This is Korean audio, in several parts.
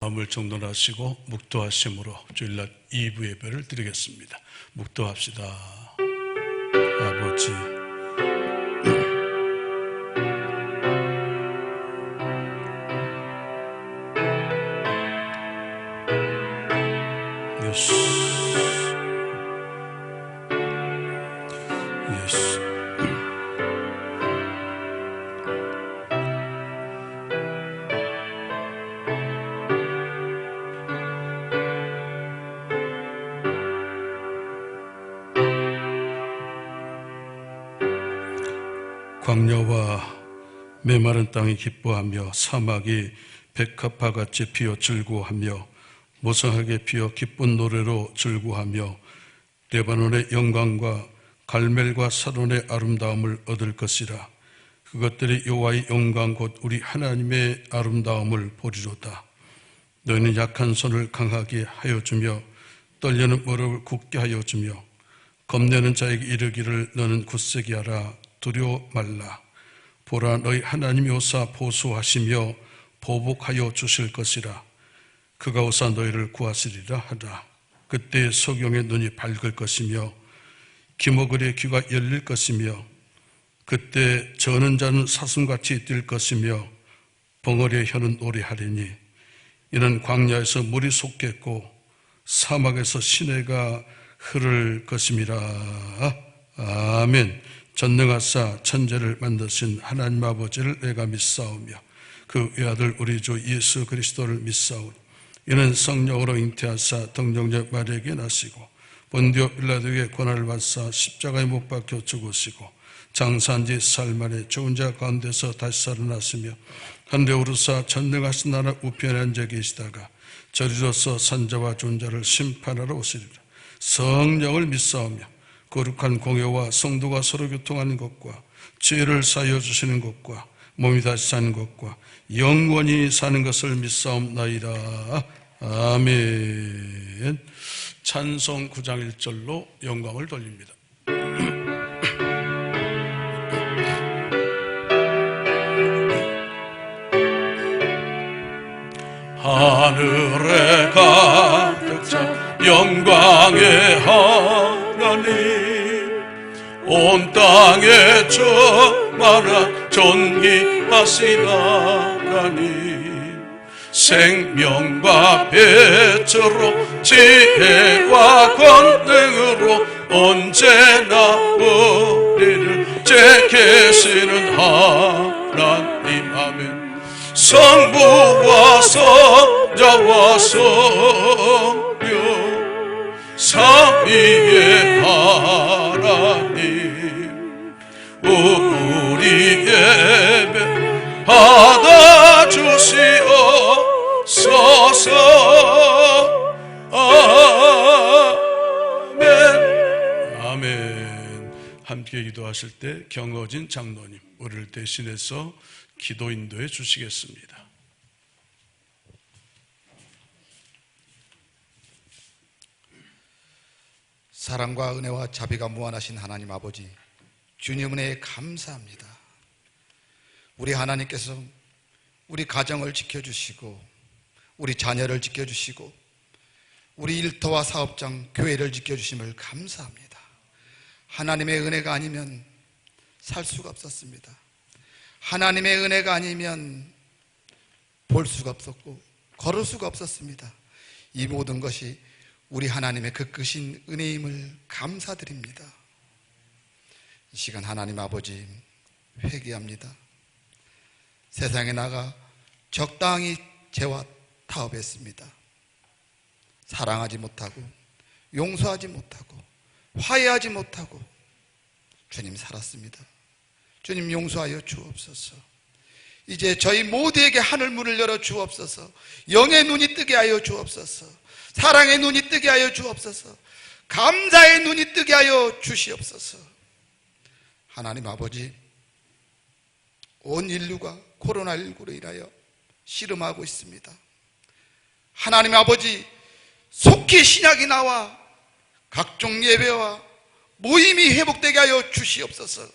마음을 정돈하시고 묵도하심으로 주일날 2부 예배를 드리겠습니다. 묵도합시다. 아버지, 예수, 예수. 광야와 메마른 땅이 기뻐하며 사막이 백합화같이 피어 즐거워하며 모성하게 피어 기쁜 노래로 즐거워하며 레바논의 영광과 갈멜과 사론의 아름다움을 얻을 것이라. 그것들이 여호와의 영광 곧 우리 하나님의 아름다움을 보리로다. 너희는 약한 손을 강하게 하여 주며 떨려는 무릎을 굳게 하여 주며 겁내는 자에게 이르기를 너는 굳세게 하라. 두려워 말라. 보라, 너희 하나님이 오사 보수하시며 보복하여 주실 것이라. 그가 오사 너희를 구하시리라 하라. 그때 소경의 눈이 밝을 것이며 기모글의 귀가 열릴 것이며 그때 저는 자는 사슴같이 뛸 것이며 벙어리의 혀는 노래하리니 이는 광야에서 물이 솟겠고 사막에서 시내가 흐를 것임이라. 아멘. 전능하사 천재를 만드신 하나님 아버지를 내가 믿사오며 그 외아들 우리 주 예수 그리스도를 믿사오니 이는 성령으로 잉태하사 동정녀 마리아에게 나시고 본디오 빌라도에게 고난을 받사 십자가에 못 박혀 죽으시고 장사한 지 사흘 만에 죽은 자 가운데서 다시 살아나시며 하늘에 오르사 전능하신 나라 우편에 앉아 계시다가 저리로서 산자와 존자를 심판하러 오시리라. 성령을 믿사오며 거룩한 공회와 성도가 서로 교통하는 것과 죄를 사하여 주시는 것과 몸이 다시 사는 것과 영원히 사는 것을 믿사옵나이다. 아멘. 찬송 9장 1절로 영광을 돌립니다. 하늘에 가득 찬 영광의 하나님, 온 땅에 충만한 존귀하신 하나님, 생명과 빛으로 지혜와 권능으로 언제나 우리를 지키시는 하나님. 아멘. 성부와 성자와 성령 삼위의 하나님, 우리 예배 받아주시옵소서. 아멘. 아멘. 함께 기도하실 때 경어진 장로님 우리를 대신해서 기도 인도해 주시겠습니다. 사랑과 은혜와 자비가 무한하신 하나님 아버지, 주님 은혜에 감사합니다. 우리 하나님께서 우리 가정을 지켜주시고 우리 자녀를 지켜주시고 우리 일터와 사업장, 교회를 지켜주심을 감사합니다. 하나님의 은혜가 아니면 살 수가 없었습니다. 하나님의 은혜가 아니면 볼 수가 없었고 걸을 수가 없었습니다. 이 모든 것이 우리 하나님의 그 크신 은혜임을 감사드립니다. 이 시간 하나님 아버지 회개합니다. 세상에 나가 적당히 죄와 타협했습니다. 사랑하지 못하고 용서하지 못하고 화해하지 못하고 주님 살았습니다. 주님 용서하여 주옵소서. 이제 저희 모두에게 하늘 문을 열어 주옵소서. 영의 눈이 뜨게 하여 주옵소서. 사랑의 눈이 뜨게 하여 주옵소서. 감사의 눈이 뜨게 하여 주시옵소서. 하나님 아버지, 온 인류가 코로나19로 인하여 씨름하고 있습니다. 하나님 아버지, 속히 신약이 나와 각종 예배와 모임이 회복되게 하여 주시옵소서.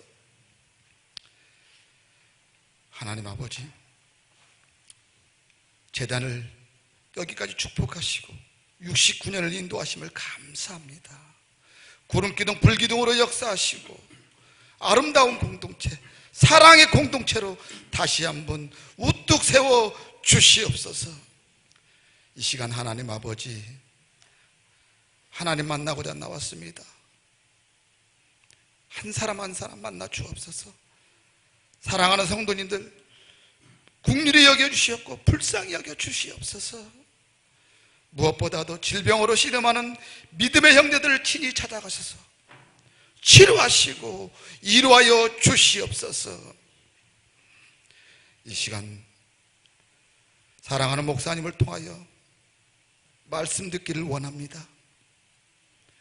하나님 아버지, 재단을 여기까지 축복하시고 69년을 인도하심을 감사합니다. 구름기둥 불기둥으로 역사하시고 아름다운 공동체, 사랑의 공동체로 다시 한번 우뚝 세워 주시옵소서. 이 시간 하나님 아버지, 하나님 만나고자 나왔습니다. 한 사람 한 사람 만나 주옵소서. 사랑하는 성도님들 긍휼히 여겨주시옵고 불쌍히 여겨주시옵소서. 무엇보다도 질병으로 씨름하는 믿음의 형제들을 친히 찾아가셔서 치료하시고 이루하여 주시옵소서. 이 시간 사랑하는 목사님을 통하여 말씀 듣기를 원합니다.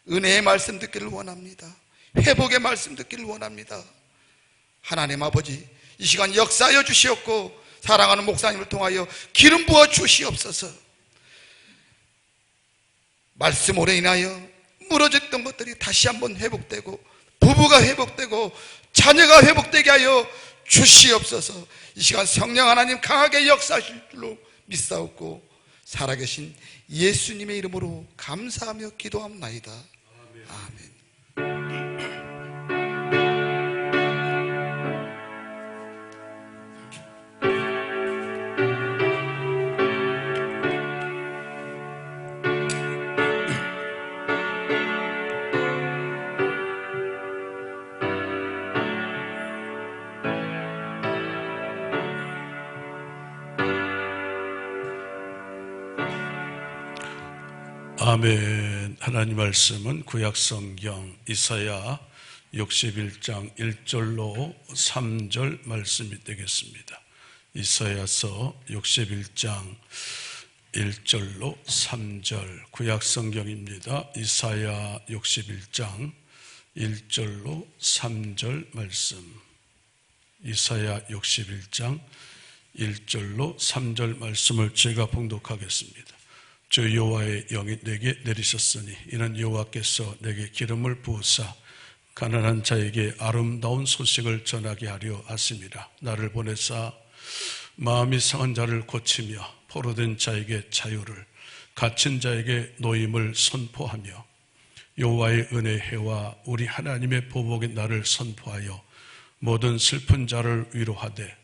은혜의 말씀 듣기를 원합니다. 회복의 말씀 듣기를 원합니다. 하나님 아버지, 이 시간 역사하여 주시옵고 사랑하는 목사님을 통하여 기름 부어 주시옵소서. 말씀으로 인하여 무너졌던 것들이 다시 한번 회복되고 부부가 회복되고 자녀가 회복되게 하여 주시옵소서. 이 시간 성령 하나님 강하게 역사하실 줄로 믿사옵고 살아계신 예수님의 이름으로 감사하며 기도합나이다. 아멘. 아멘. 하나님 말씀은 구약성경 이사야 61장 1절로 3절 말씀이 되겠습니다. 이사야서 61장 1절로 3절 구약성경입니다. 이사야 61장 1절로 3절 말씀. 이사야 61장 1절로 3절 말씀을 제가 봉독하겠습니다. 주 여호와의 영이 내게 내리셨으니 이는 여호와께서 내게 기름을 부으사 가난한 자에게 아름다운 소식을 전하게 하려 하심이라. 나를 보내사 마음이 상한 자를 고치며 포로된 자에게 자유를, 갇힌 자에게 노임을 선포하며 여호와의 은혜의 해와 우리 하나님의 보복의 날을 선포하여 모든 슬픈 자를 위로하되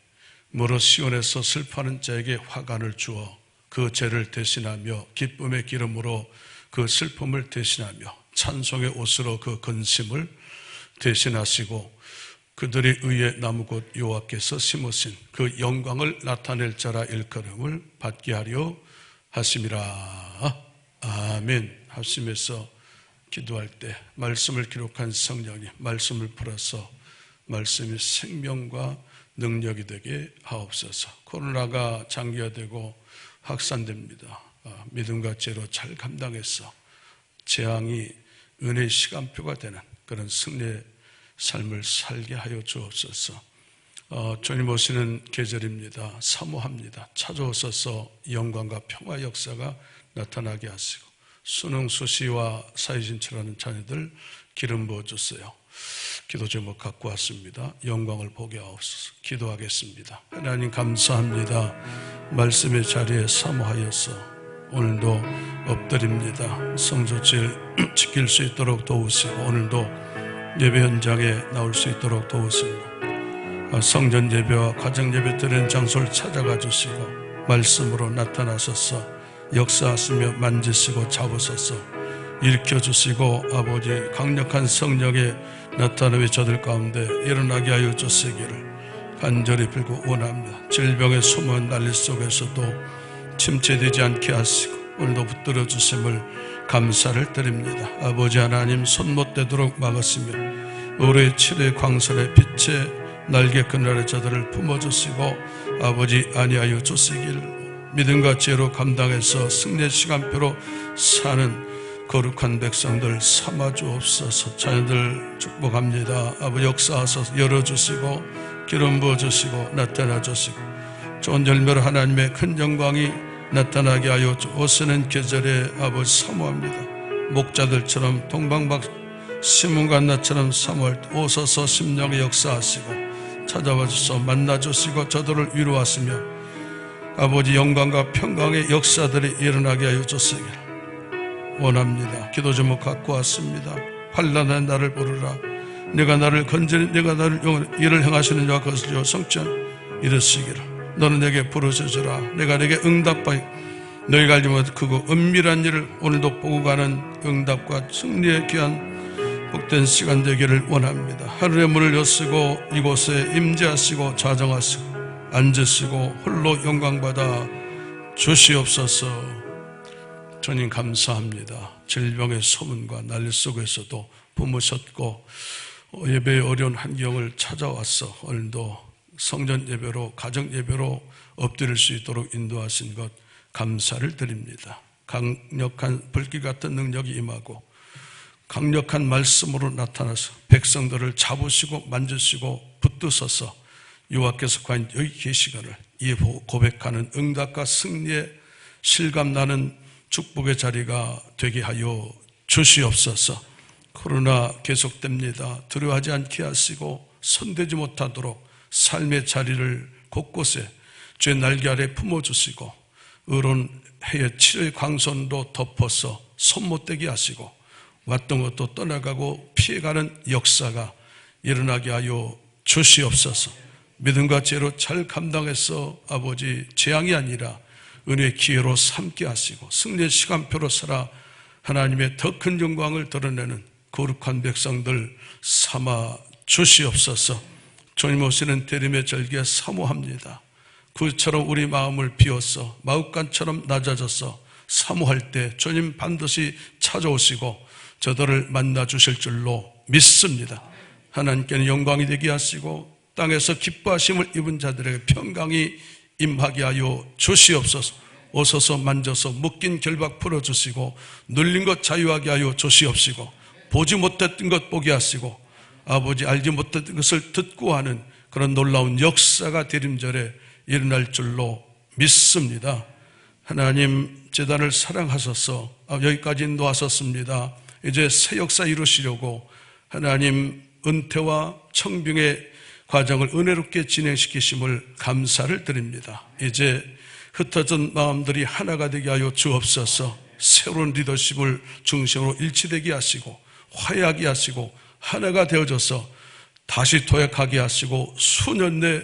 무릇 시온에서 슬퍼하는 자에게 화관을 주어 그 죄를 대신하며 기쁨의 기름으로 그 슬픔을 대신하며 찬송의 옷으로 그 근심을 대신하시고 그들이 의의 나무 곧 여호와께서 심으신 그 영광을 나타낼 자라 일컬음을 받게 하려 하심이라. 아멘. 합심해서 기도할 때 말씀을 기록한 성령님, 말씀을 풀어서 말씀이 생명과 능력이 되게 하옵소서. 코로나가 장기화되고 확산됩니다. 믿음과 죄로 잘 감당해서 재앙이 은혜의 시간표가 되는 그런 승리의 삶을 살게 하여 주옵소서. 주님 오시는 계절입니다. 사모합니다. 찾아오셔서 영광과 평화 역사가 나타나게 하시고 수능 수시와 사회진출하는 자녀들 기름 부어주세요. 기도 제목 갖고 왔습니다. 영광을 보게 하옵소서. 기도하겠습니다. 하나님 감사합니다. 말씀의 자리에 사모하여서 오늘도 엎드립니다. 성소질 지킬 수 있도록 도우시고 오늘도 예배 현장에 나올 수 있도록 도우십니다. 성전 예배와 가정 예배 드리는 장소를 찾아가 주시고 말씀으로 나타나셔서 역사하시며 만지시고 잡으셔서 일으켜주시고 아버지 강력한 성령의 나타남이 저들 가운데 일어나게 하여 주시기를 간절히 빌고 원합니다. 질병의 소문 난리 속에서도 침체되지 않게 하시고 오늘도 붙들어 주심을 감사를 드립니다. 아버지 하나님 손 못 대도록 막으시며 올해 7회 광설의 빛의 날개 그늘에 저들을 품어주시고 아버지 안위하여 주시기를 믿음과 지혜로 감당해서 승리의 시간표로 사는 거룩한 백성들 삼아 주옵소서. 자녀들 축복합니다. 아버지 역사하셔서 열어주시고 기름 부어주시고 나타나 주시고 좋은 열매로 하나님의 큰 영광이 나타나게 하여 오시는 계절에 아버지 사모합니다. 목자들처럼 동방박 시문과 나처럼 사모할 때 오셔서 심령에 역사하시고 찾아와 주셔서 만나 주시고 저들을 위로하시며 아버지 영광과 평강의 역사들이 일어나게 하여 주시길 원합니다. 기도 제목 갖고 왔습니다. 환난의 나를 부르라. 내가 나를 건지는 내가 나를 일을 행하시는 자와 거스려 성전 이르시기를 너는 내게 부르짖으라. 내가 내게 응답하여 너희가 알지 못한 크고 은밀한 일을 오늘도 보고 가는 응답과 승리의 귀한 복된 시간 되기를 원합니다. 하늘의 문을 여시고 이곳에 임재하시고 자정하시고 앉으시고 홀로 영광받아 주시옵소서. 주님 감사합니다. 질병의 소문과 난리 속에서도 품으셨고 예배의 어려운 환경을 찾아와서 오늘도 성전 예배로 가정 예배로 엎드릴 수 있도록 인도하신 것 감사를 드립니다. 강력한 불길 같은 능력이 임하고 강력한 말씀으로 나타나서 백성들을 잡으시고 만지시고 붙드셔서 여호와께서 과연 여기 계시거늘 이 고백하는 응답과 승리의 실감나는 축복의 자리가 되게 하여 주시옵소서. 코로나 계속됩니다. 두려워하지 않게 하시고 손대지 못하도록 삶의 자리를 곳곳에 주의 날개 아래 품어주시고 의로운 해의 7일 광선으로 덮어서 손 못대게 하시고 왔던 것도 떠나가고 피해가는 역사가 일어나게 하여 주시옵소서. 믿음과 지혜로 잘 감당해서 아버지 재앙이 아니라 은혜의 기회로 삼게 하시고 승리의 시간표로 살아 하나님의 더 큰 영광을 드러내는 거룩한 백성들 삼아 주시옵소서. 주님 오시는 대림의 절기에 사모합니다. 그처럼 우리 마음을 비워서 마룻간처럼 낮아져서 사모할 때 주님 반드시 찾아오시고 저들을 만나 주실 줄로 믿습니다. 하나님께는 영광이 되게 하시고 땅에서 기뻐하심을 입은 자들에게 평강이 임하게 하여 주시옵소서. 오셔서 만져서 묶인 결박 풀어주시고 눌린 것 자유하게 하여 주시옵시고 보지 못했던 것 보게 하시고 아버지 알지 못했던 것을 듣고 하는 그런 놀라운 역사가 대림절에 일어날 줄로 믿습니다. 하나님 제단을 사랑하셔서 여기까지 인도하셨습니다. 이제 새 역사 이루시려고 하나님 은퇴와 청빙의 과정을 은혜롭게 진행시키심을 감사를 드립니다. 이제 흩어진 마음들이 하나가 되게 하여 주옵소서. 새로운 리더십을 중심으로 일치되게 하시고 화해하게 하시고 하나가 되어져서 다시 도약하게 하시고 수년 내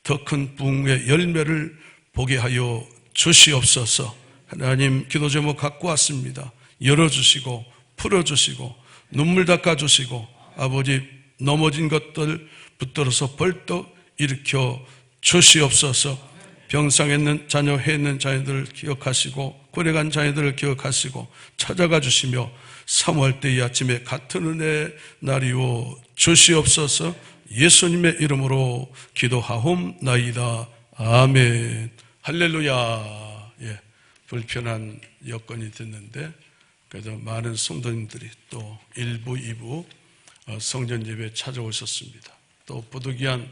더 큰 부흥의 열매를 보게 하여 주시옵소서. 하나님 기도 제목 갖고 왔습니다. 열어주시고 풀어주시고 눈물 닦아주시고 아버지 넘어진 것들 붙들어서 벌떡 일으켜 주시옵소서. 병상에 있는 자녀, 해 있는 자녀들을 기억하시고 고래간 자녀들을 기억하시고 찾아가 주시며 사모할 때 이 아침에 같은 은혜 나리오 주시옵소서. 예수님의 이름으로 기도하옵나이다. 아멘. 할렐루야. 예, 불편한 여건이 됐는데 그래도 많은 성도님들이 또 1부, 2부 성전 예배에 찾아오셨습니다. 또 부득이한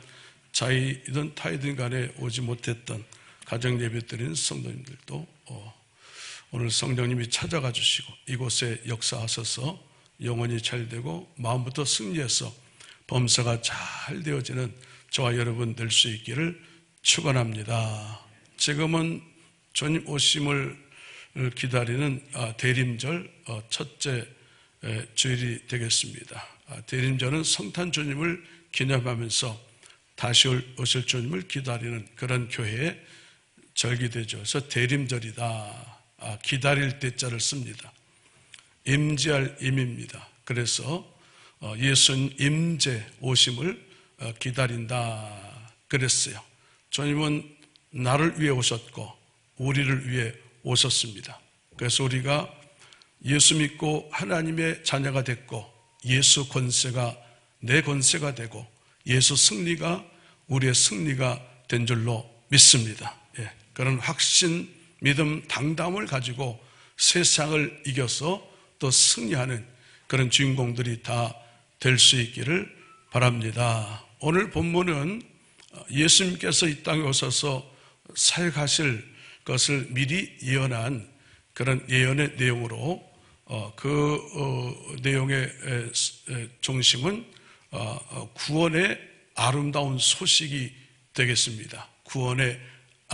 자이든 타이든 간에 오지 못했던 가정 예배 드리는 성도님들도 오늘 성령님이 찾아가 주시고 이곳에 역사하셔서 영혼이 잘 되고 마음부터 승리해서 범사가 잘 되어지는 저와 여러분 될 수 있기를 축원합니다. 지금은 주님 오심을 기다리는 대림절 첫째 주일이 되겠습니다. 대림절은 성탄 주님을 기념하면서 다시 오실 주님을 기다리는 그런 교회의 절기되죠. 그래서 대림절이다. 기다릴 때자를 씁니다. 임재할 임입니다. 그래서 예수님 임재 오심을 기다린다 그랬어요. 주님은 나를 위해 오셨고 우리를 위해 오셨습니다. 그래서 우리가 예수 믿고 하나님의 자녀가 됐고 예수 권세가 내 권세가 되고 예수 승리가 우리의 승리가 된 줄로 믿습니다. 예, 그런 확신, 믿음, 당담을 가지고 세상을 이겨서 또 승리하는 그런 주인공들이 다 될 수 있기를 바랍니다. 오늘 본문은 예수님께서 이 땅에 오셔서 사역하실 것을 미리 예언한 그런 예언의 내용으로 그 내용의 중심은 구원의 아름다운 소식이 되겠습니다. 구원의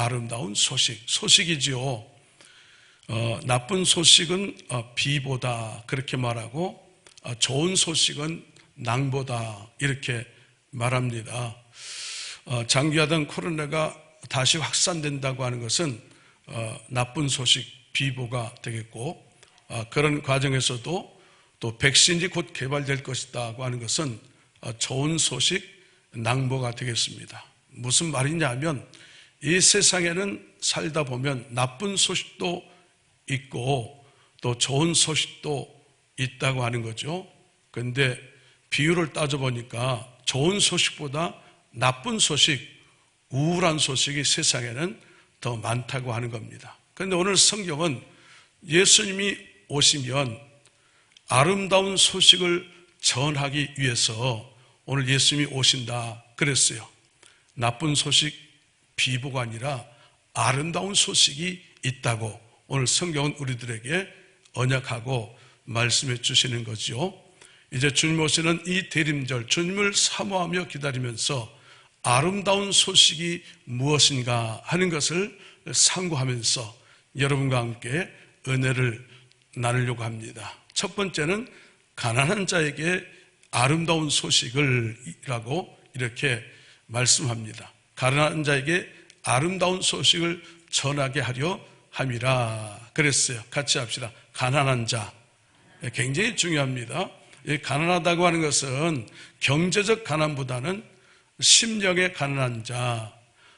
아름다운 소식이지요. 나쁜 소식은 비보다 그렇게 말하고 좋은 소식은 낭보다 이렇게 말합니다. 장기화된 코로나가 다시 확산된다고 하는 것은 나쁜 소식, 비보가 되겠고, 그런 과정에서도 또 백신이 곧 개발될 것이라고 하는 것은 좋은 소식, 낭보가 되겠습니다. 무슨 말이냐 하면 이 세상에는 살다 보면 나쁜 소식도 있고 또 좋은 소식도 있다고 하는 거죠. 그런데 비율을 따져보니까 좋은 소식보다 나쁜 소식, 우울한 소식이 세상에는 더 많다고 하는 겁니다. 그런데 오늘 성경은 예수님이 오시면 아름다운 소식을 전하기 위해서 오늘 예수님이 오신다 그랬어요. 나쁜 소식, 비보가 아니라 아름다운 소식이 있다고 오늘 성경은 우리들에게 언약하고 말씀해 주시는 거죠. 이제 주님 오시는 이 대림절, 주님을 사모하며 기다리면서 아름다운 소식이 무엇인가 하는 것을 상고하면서 여러분과 함께 은혜를 나누려고 합니다. 첫 번째는 가난한 자에게 아름다운 소식을이라고 이렇게 말씀합니다. 가난한 자에게 아름다운 소식을 전하게 하려 함이라 그랬어요. 같이 합시다. 가난한 자. 굉장히 중요합니다. 이 가난하다고 하는 것은 경제적 가난보다는 심령의 가난한 자,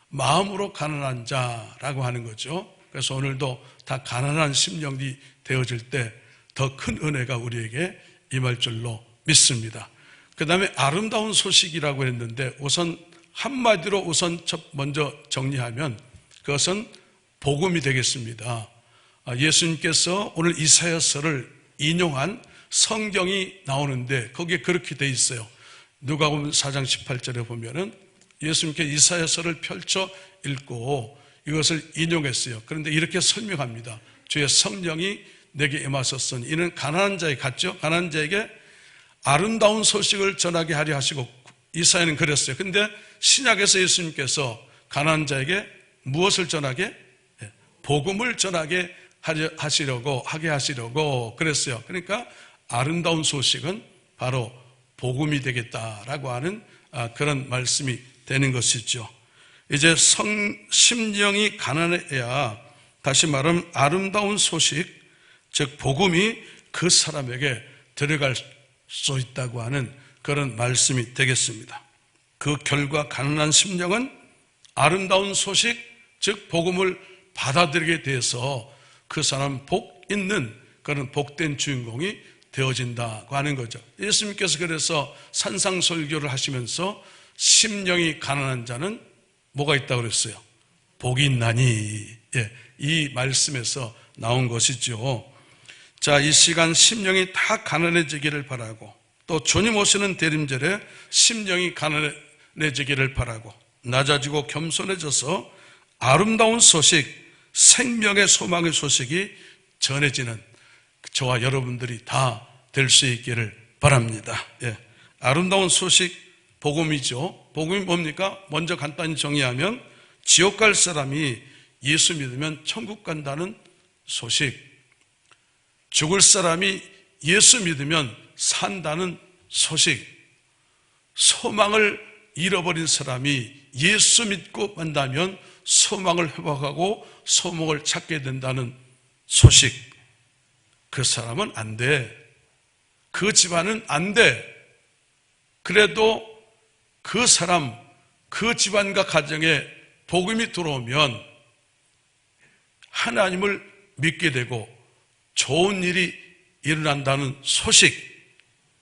마음으로 가난한 자라고 하는 거죠. 그래서 오늘도 다 가난한 심령이 되어질 때 더 큰 은혜가 우리에게 임할 줄로 믿습니다. 그 다음에 아름다운 소식이라고 했는데 우선 한마디로 먼저 정리하면 그것은 복음이 되겠습니다. 예수님께서 오늘 이사야서를 인용한 성경이 나오는데 거기에 그렇게 돼 있어요. 누가복음 4장 18절에 보면은 예수님께 이사야서를 펼쳐 읽고 이것을 인용했어요. 그런데 이렇게 설명합니다. 주의 성령이 내게 임하셨으니 이는 가난한 자에 갔죠. 가난한 자에게 아름다운 소식을 전하게 하려 하시고 이사야는 그랬어요. 근데 신약에서 예수님께서 가난한 자에게 무엇을 전하게? 복음을 전하게 하게 하시려고 그랬어요. 그러니까 아름다운 소식은 바로 복음이 되겠다라고 하는 그런 말씀이 되는 것이죠. 이제 심령이 가난해야 다시 말하면 아름다운 소식, 즉 복음이 그 사람에게 들어갈 수 있다고 하는 그런 말씀이 되겠습니다. 그 결과 가난한 심령은 아름다운 소식, 즉 복음을 받아들이게 돼서 그 사람 복 있는 그런 복된 주인공이 되어진다고 하는 거죠. 예수님께서 그래서 산상설교를 하시면서 심령이 가난한 자는 뭐가 있다고 그랬어요? 복이 있나니. 이 말씀에서 나온 것이죠. 자, 이 시간 심령이 다 가난해지기를 바라고 또 주님 오시는 대림절에 심령이 가난해지기를 바라고 낮아지고 겸손해져서 아름다운 소식, 생명의 소망의 소식이 전해지는 저와 여러분들이 다 될 수 있기를 바랍니다. 아름다운 소식, 복음이죠. 복음이 뭡니까? 먼저 간단히 정리하면 지옥 갈 사람이 예수 믿으면 천국 간다는 소식, 죽을 사람이 예수 믿으면 산다는 소식, 소망을 잃어버린 사람이 예수 믿고 만나면 소망을 회복하고 소망을 찾게 된다는 소식. 그 사람은 안 돼. 그 집안은 안 돼. 그래도 그 사람, 그 집안과 가정에 복음이 들어오면 하나님을 믿게 되고 좋은 일이 일어난다는 소식,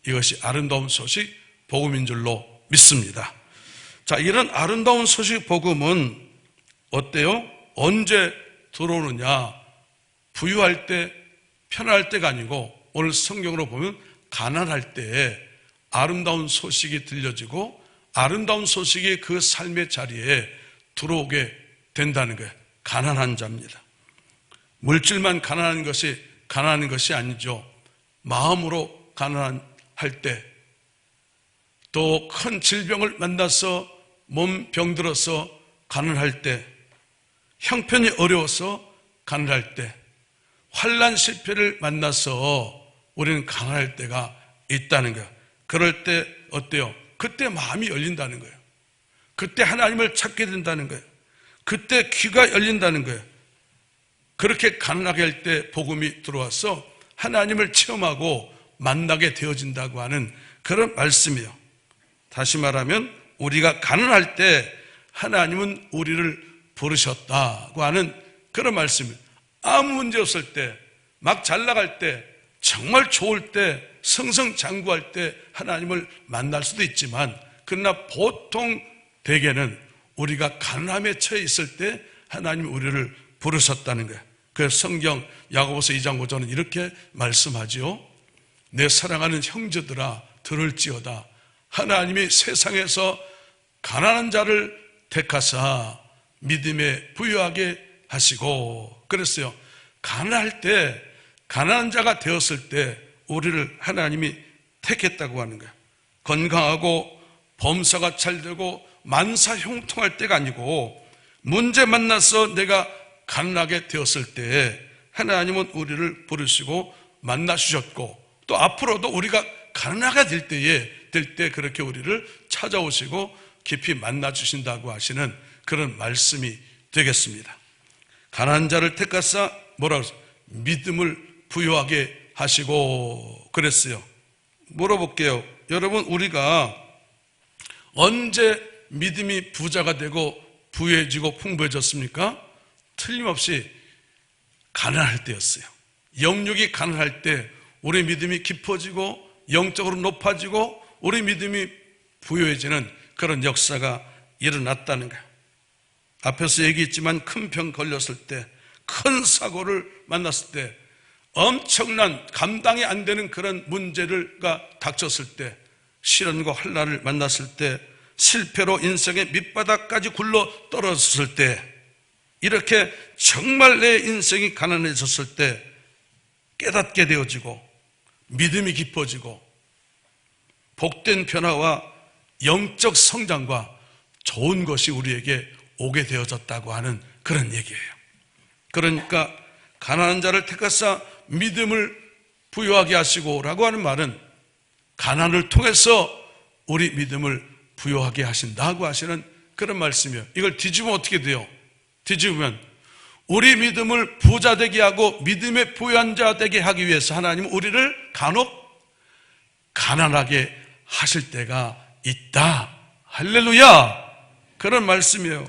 이것이 아름다운 소식, 복음인 줄로 믿습니다. 자, 이런 아름다운 소식, 복음은 어때요? 언제 들어오느냐? 부유할 때, 편할 때가 아니고 오늘 성경으로 보면 가난할 때에 아름다운 소식이 들려지고 아름다운 소식이 그 삶의 자리에 들어오게 된다는 거예요. 가난한 자입니다. 물질만 가난한 것이 아니죠. 마음으로 가난할 때, 또 큰 질병을 만나서 몸 병들어서 가난할 때, 형편이 어려워서 가난할 때, 환난 실패를 만나서 우리는 가난할 때가 있다는 거예요. 그럴 때 어때요? 그때 마음이 열린다는 거예요. 그때 하나님을 찾게 된다는 거예요. 그때 귀가 열린다는 거예요. 그렇게 가난하게 할 때 복음이 들어와서 하나님을 체험하고 만나게 되어진다고 하는 그런 말씀이에요. 다시 말하면 우리가 가난할 때 하나님은 우리를 부르셨다고 하는 그런 말씀이에요. 아무 문제 없을 때, 막 잘 나갈 때, 정말 좋을 때, 승승장구할 때 하나님을 만날 수도 있지만, 그러나 보통 대개는 우리가 가난함에 처해 있을 때 하나님이 우리를 부르셨다는 거예요. 그래서 성경 야고보서 2장 5절은 이렇게 말씀하지요. 내 사랑하는 형제들아 들을지어다. 하나님이 세상에서 가난한 자를 택하사 믿음에 부유하게 하시고, 그랬어요. 가난할 때, 가난한 자가 되었을 때 우리를 하나님이 택했다고 하는 거예요. 건강하고 범사가 잘 되고 만사 형통할 때가 아니고, 문제 만나서 내가 가난하게 되었을 때 하나님은 우리를 부르시고 만나주셨고, 또 앞으로도 우리가 가난하게 될 때 그렇게 우리를 찾아오시고 깊이 만나주신다고 하시는 그런 말씀이 되겠습니다. 가난한 자를 택하사 뭐라고 했어요? 믿음을 부유하게 하시고 그랬어요. 물어볼게요. 여러분, 우리가 언제 믿음이 부자가 되고 부유해지고 풍부해졌습니까? 틀림없이 가난할 때였어요. 영육이 가난할 때 우리 믿음이 깊어지고 영적으로 높아지고 우리 믿음이 부유해지는 그런 역사가 일어났다는 거예요. 앞에서 얘기했지만 큰 병 걸렸을 때, 큰 사고를 만났을 때, 엄청난 감당이 안 되는 그런 문제가 닥쳤을 때, 시련과 환난을 만났을 때, 실패로 인생의 밑바닥까지 굴러 떨어졌을 때, 이렇게 정말 내 인생이 가난해졌을 때 깨닫게 되어지고 믿음이 깊어지고 복된 변화와 영적 성장과 좋은 것이 우리에게 오게 되어졌다고 하는 그런 얘기예요. 그러니까 가난한 자를 택하사 믿음을 부유하게 하시고 라고 하는 말은 가난을 통해서 우리 믿음을 부유하게 하신다고 하시는 그런 말씀이에요. 이걸 뒤집으면 어떻게 돼요? 뒤집으면 우리 믿음을 부자 되게 하고 믿음의 부유한 자 되게 하기 위해서 하나님은 우리를 간혹 가난하게 하실 때가 있다. 할렐루야! 그런 말씀이에요.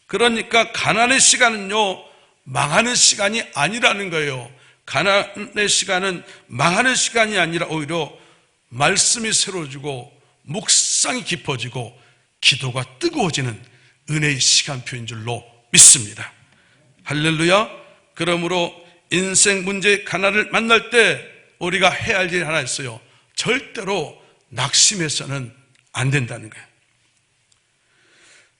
그러니까 가난의 시간은요, 망하는 시간이 아니라는 거예요. 가난의 시간은 망하는 시간이 아니라 오히려 말씀이 새로워지고 묵상이 깊어지고 기도가 뜨거워지는 은혜의 시간표인 줄로 믿습니다. 할렐루야. 그러므로 인생 문제의 가난을 만날 때 우리가 해야 할 일이 하나 있어요. 절대로 낙심해서는 안 된다는 거예요.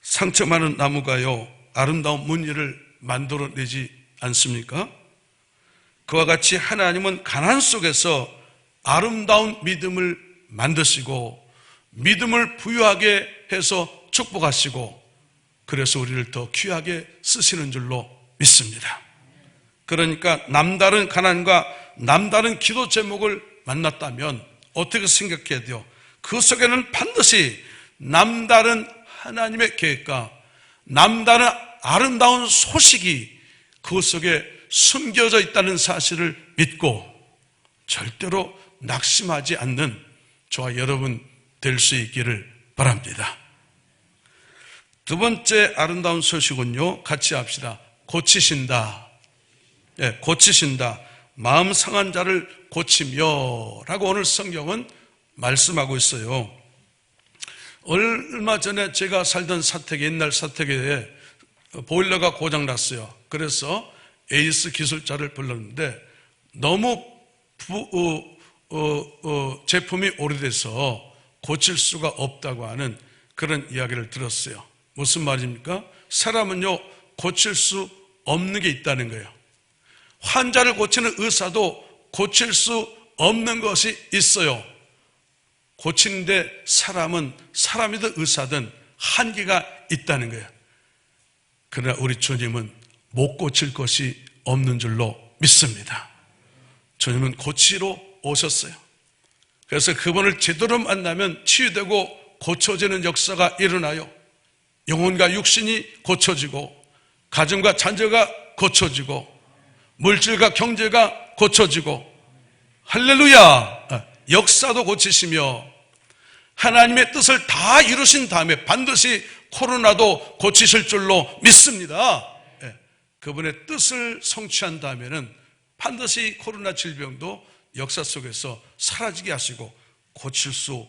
상처 많은 나무가요, 아름다운 무늬를 만들어내지 않습니까? 그와 같이 하나님은 가난 속에서 아름다운 믿음을 만드시고 믿음을 부유하게 해서 축복하시고 그래서 우리를 더 귀하게 쓰시는 줄로 믿습니다. 그러니까 남다른 가난과 남다른 기도 제목을 만났다면 어떻게 생각해야 돼요? 그 속에는 반드시 남다른 하나님의 계획과 남다른 아름다운 소식이 그 속에 숨겨져 있다는 사실을 믿고 절대로 낙심하지 않는 저와 여러분 될 수 있기를 바랍니다. 두 번째 아름다운 소식은요, 같이 합시다. 고치신다. 예, 고치신다. 마음 상한 자를 고치며 라고 오늘 성경은 말씀하고 있어요. 얼마 전에 제가 살던 사택에, 옛날 사택에 보일러가 고장났어요. 그래서 에이스 기술자를 불렀는데 너무 제품이 오래돼서 고칠 수가 없다고 하는 그런 이야기를 들었어요. 무슨 말입니까? 사람은요, 고칠 수 없는 게 있다는 거예요. 환자를 고치는 의사도 고칠 수 없는 것이 있어요. 고치는데 사람은 사람이든 의사든 한계가 있다는 거예요. 그러나 우리 주님은 못 고칠 것이 없는 줄로 믿습니다. 주님은 고치러 오셨어요. 그래서 그분을 제대로 만나면 치유되고 고쳐지는 역사가 일어나요. 영혼과 육신이 고쳐지고, 가정과 자녀가 고쳐지고, 물질과 경제가 고쳐지고, 할렐루야! 역사도 고치시며 하나님의 뜻을 다 이루신 다음에 반드시 코로나도 고치실 줄로 믿습니다. 그분의 뜻을 성취한 다음에는 반드시 코로나 질병도 역사 속에서 사라지게 하시고 고칠 수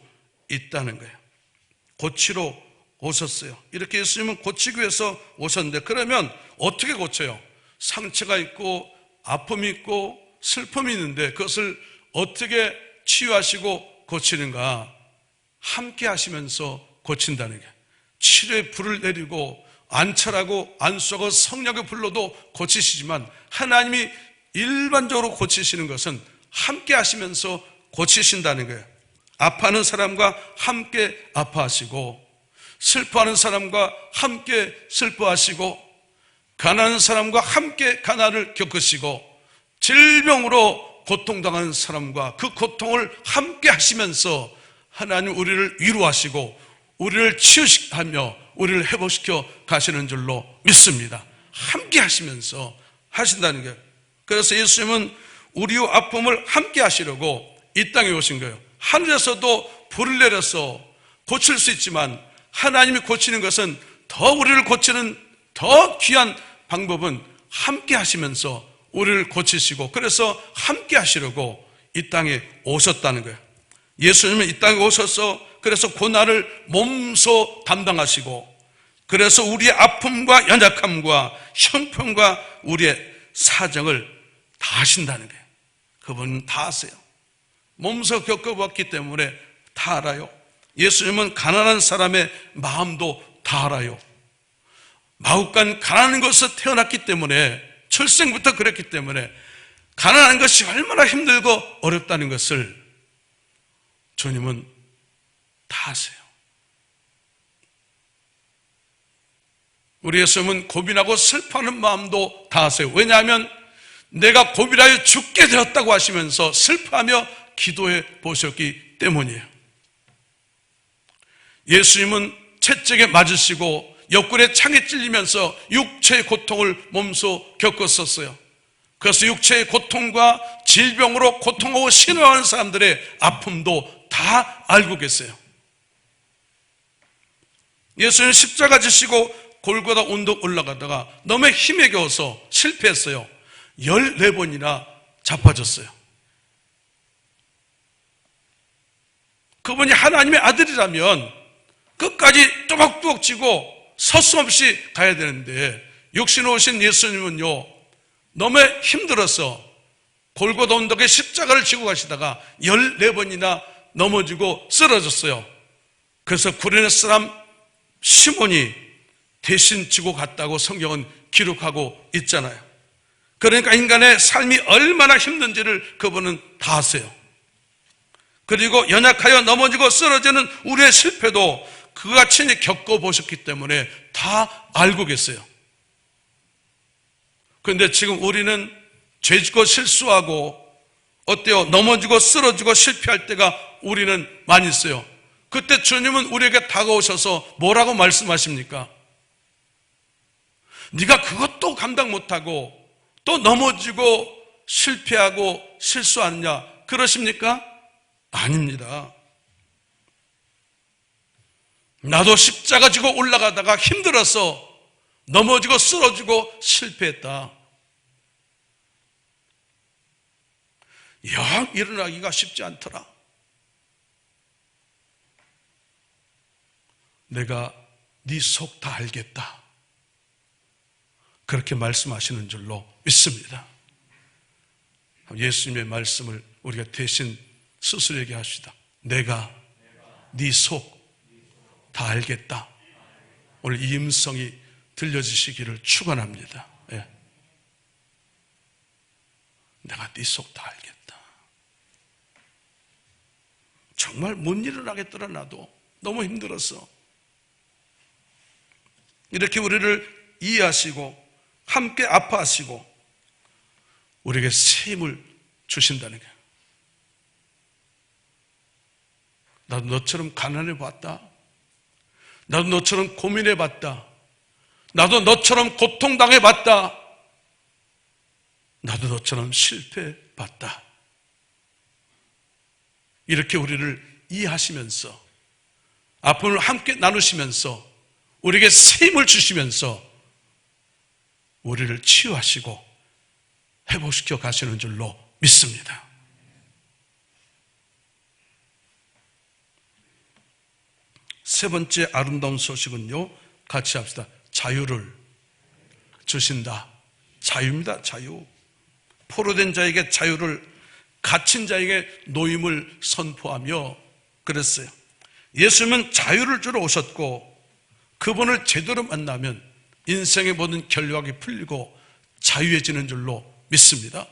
있다는 거예요. 고치러 오셨어요. 이렇게 예수님은 고치기 위해서 오셨는데, 그러면 어떻게 고쳐요? 상처가 있고 아픔이 있고 슬픔이 있는데 그것을 어떻게 치유하시고 고치는가? 함께 하시면서 고친다는 게, 치료의 불을 내리고 안철하고 안수하고 성령의 불로도 고치시지만, 하나님이 일반적으로 고치시는 것은 함께 하시면서 고치신다는 거예요. 아파하는 사람과 함께 아파하시고, 슬퍼하는 사람과 함께 슬퍼하시고, 가난한 사람과 함께 가난을 겪으시고, 질병으로 고통당하는 사람과 그 고통을 함께 하시면서 하나님 우리를 위로하시고 우리를 치유하며 우리를 회복시켜 가시는 줄로 믿습니다. 함께 하시면서 하신다는 거예요. 그래서 예수님은 우리의 아픔을 함께 하시려고 이 땅에 오신 거예요. 하늘에서도 불을 내려서 고칠 수 있지만, 하나님이 고치는 것은 더 우리를 고치는 더 귀한 방법은 함께 하시면서 우리를 고치시고, 그래서 함께 하시려고 이 땅에 오셨다는 거예요. 예수님은 이 땅에 오셔서 그래서 고난을 몸소 담당하시고, 그래서 우리의 아픔과 연약함과 형편과 우리의 사정을 다 하신다는 거예요. 그분은 다 아세요. 몸소 겪어봤기 때문에 다 알아요. 예수님은 가난한 사람의 마음도 다 알아요. 마구간 가난한 것에서 태어났기 때문에, 출생부터 그랬기 때문에 가난한 것이 얼마나 힘들고 어렵다는 것을 주님은 다 아세요. 우리 예수님은 고민하고 슬퍼하는 마음도 다 아세요. 왜냐하면 내가 고민하여 죽게 되었다고 하시면서 슬퍼하며 기도해 보셨기 때문이에요. 예수님은 채찍에 맞으시고 옆구리에 창에 찔리면서 육체의 고통을 몸소 겪었었어요. 그래서 육체의 고통과 질병으로 고통하고 신음하는 사람들의 아픔도 다 알고 계세요. 예수님은 십자가 지시고 골고다 언덕 올라가다가 너무 힘에 겨워서 실패했어요. 14번이나 자빠졌어요. 그분이 하나님의 아들이라면 끝까지 뚜벅뚜벅 쥐고 서슴없이 가야 되는데, 육신으로 오신 예수님은요, 너무 힘들어서 골고다 언덕에 십자가를 지고 가시다가 14번이나 넘어지고 쓰러졌어요. 그래서 구레네 사람 시몬이 대신 지고 갔다고 성경은 기록하고 있잖아요. 그러니까 인간의 삶이 얼마나 힘든지를 그분은 다 아세요. 그리고 연약하여 넘어지고 쓰러지는 우리의 실패도 그가 친히 겪어보셨기 때문에 다 알고 계세요. 그런데 지금 우리는 죄짓고 실수하고 어때요? 넘어지고 쓰러지고 실패할 때가 우리는 많이 있어요. 그때 주님은 우리에게 다가오셔서 뭐라고 말씀하십니까? 네가 그것도 감당 못하고 또 넘어지고 실패하고 실수하느냐 그러십니까? 아닙니다. 나도 십자가 지고 올라가다가 힘들어서 넘어지고 쓰러지고 실패했다. 영 일어나기가 쉽지 않더라. 내가 네 속 다 알겠다. 그렇게 말씀하시는 줄로 믿습니다. 예수님의 말씀을 우리가 대신 스스로에게 합시다. 내가 네 속 다 알겠다. 오늘 이 음성이 들려지시기를 축원합니다. 예. 내가 네 속 다 알겠다. 정말 못 일어나겠더라. 나도 너무 힘들었어. 이렇게 우리를 이해하시고 함께 아파하시고 우리에게 새 힘을 주신다는 거예요. 나도 너처럼 가난해 봤다. 나도 너처럼 고민해 봤다. 나도 너처럼 고통당해 봤다. 나도 너처럼 실패해 봤다. 이렇게 우리를 이해하시면서 아픔을 함께 나누시면서 우리에게 새 힘을 주시면서 우리를 치유하시고 회복시켜 가시는 줄로 믿습니다. 세 번째 아름다운 소식은요, 같이 합시다. 자유를 주신다. 자유입니다. 자유. 포로된 자에게 자유를, 갇힌 자에게 노임을 선포하며 그랬어요. 예수님은 자유를 주러 오셨고 그분을 제대로 만나면 인생의 모든 결박이 풀리고 자유해지는 줄로 믿습니다.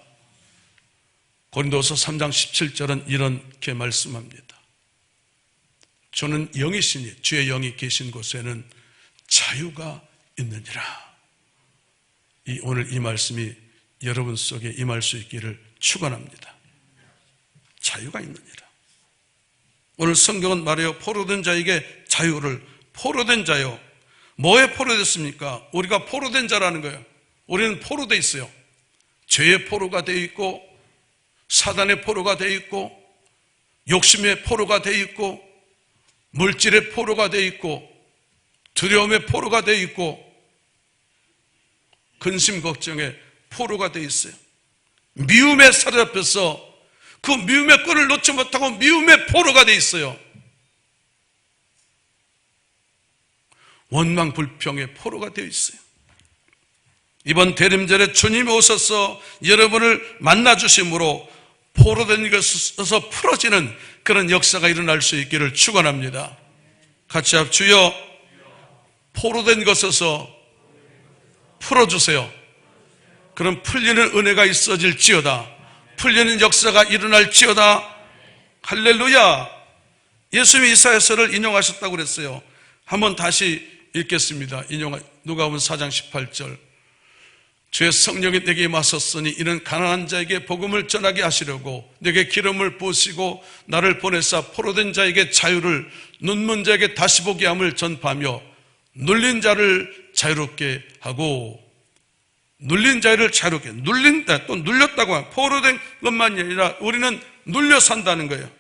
고린도서 3장 17절은 이렇게 말씀합니다. 저는 영이시니 주의 영이 계신 곳에는 자유가 있느니라. 오늘 이 말씀이 여러분 속에 임할 수 있기를 축원합니다. 자유가 있느니라. 오늘 성경은 말해요. 포로된 자에게 자유를. 포로된 자요. 뭐에 포로됐습니까? 우리가 포로된 자라는 거예요. 우리는 포로돼 있어요. 죄의 포로가 되어 있고 사단의 포로가 되어 있고 욕심의 포로가 되어 있고 물질의 포로가 되어 있고 두려움의 포로가 되어 있고 근심 걱정의 포로가 되어 있어요. 미움에 사로잡혀서 그 미움의 끈을 놓지 못하고 미움의 포로가 되어 있어요. 원망 불평의 포로가 되어 있어요. 이번 대림절에 주님이 오셔서 여러분을 만나주심으로 포로된 것에서 풀어지는 그런 역사가 일어날 수 있기를 축원합니다. 같이 주여 포로된 것에서 풀어주세요. 그럼 풀리는 은혜가 있어질지어다. 풀리는 역사가 일어날지어다. 할렐루야. 예수님이 이사야서를 인용하셨다고 그랬어요. 한번 다시 읽겠습니다. 누가복음 4장 18절. 주의 성령이 내게 임하셨으니 이는 가난한 자에게 복음을 전하게 하시려고 내게 기름을 부으시고 나를 보내사 포로된 자에게 자유를, 눈먼 자에게 다시 보게 함을 전파하며 눌린 자를 자유롭게 하고. 눌린 자를 자유롭게, 눌린다, 또 눌렸다고 하면 포로된 것만이 아니라 우리는 눌려 산다는 거예요.